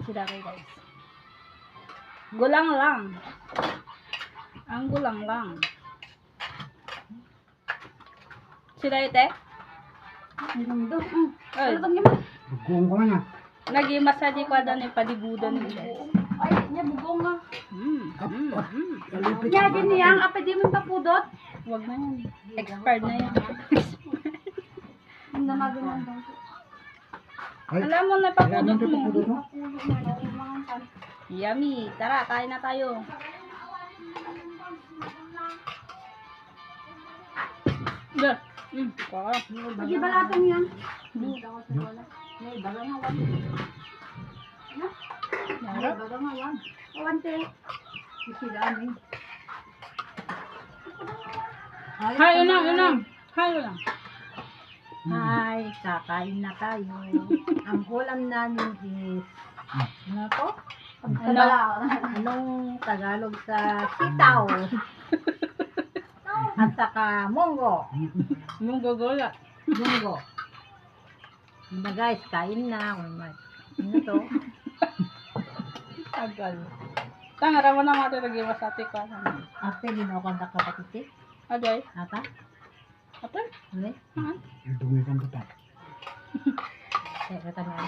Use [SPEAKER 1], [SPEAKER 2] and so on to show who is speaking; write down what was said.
[SPEAKER 1] sila kayo guys. Gulang lang. Ang gulang lang. Sila ite?
[SPEAKER 2] Ang do.
[SPEAKER 1] Ay,
[SPEAKER 3] Bugong ko na.
[SPEAKER 1] nag-i-massage ko daw ni paligudan nila.
[SPEAKER 2] Ay, niya bugong nga.
[SPEAKER 3] Kalipit.
[SPEAKER 2] Niya din niyang apa di man tapudot.
[SPEAKER 1] Wag na yan. Expired na yan.
[SPEAKER 2] Ang namagin man daw.
[SPEAKER 3] Ay,
[SPEAKER 1] Alam mo na
[SPEAKER 3] kaya
[SPEAKER 1] papudot
[SPEAKER 3] nandito
[SPEAKER 1] mo.
[SPEAKER 3] po doon.
[SPEAKER 2] Pulo na daw mga pan.
[SPEAKER 1] Yummy. Tara, kain na tayo. Dah. Kaka.
[SPEAKER 2] Pagi balatong yan.
[SPEAKER 1] May balang hawan.
[SPEAKER 2] Ay, bagang awan. Awante. Isidami.
[SPEAKER 1] Hayo lang, yun lang. Hayo lang.
[SPEAKER 2] Hi, kakain na tayo. Ang ulam namin is, ano to? Anong Tagalog sa sitaw? At saka munggo.
[SPEAKER 1] Mong gogola.
[SPEAKER 2] Munggo. Na guys, kain na. Ano to?
[SPEAKER 1] Tagal. Tanga, raman na nga ito nag-iwasati ko.
[SPEAKER 2] Ate, ginawag na kapatid.
[SPEAKER 1] Aday.
[SPEAKER 2] Ata?
[SPEAKER 1] Ate?
[SPEAKER 2] Ano?
[SPEAKER 3] Yung dumi kang buta.
[SPEAKER 2] Kaya kata niya.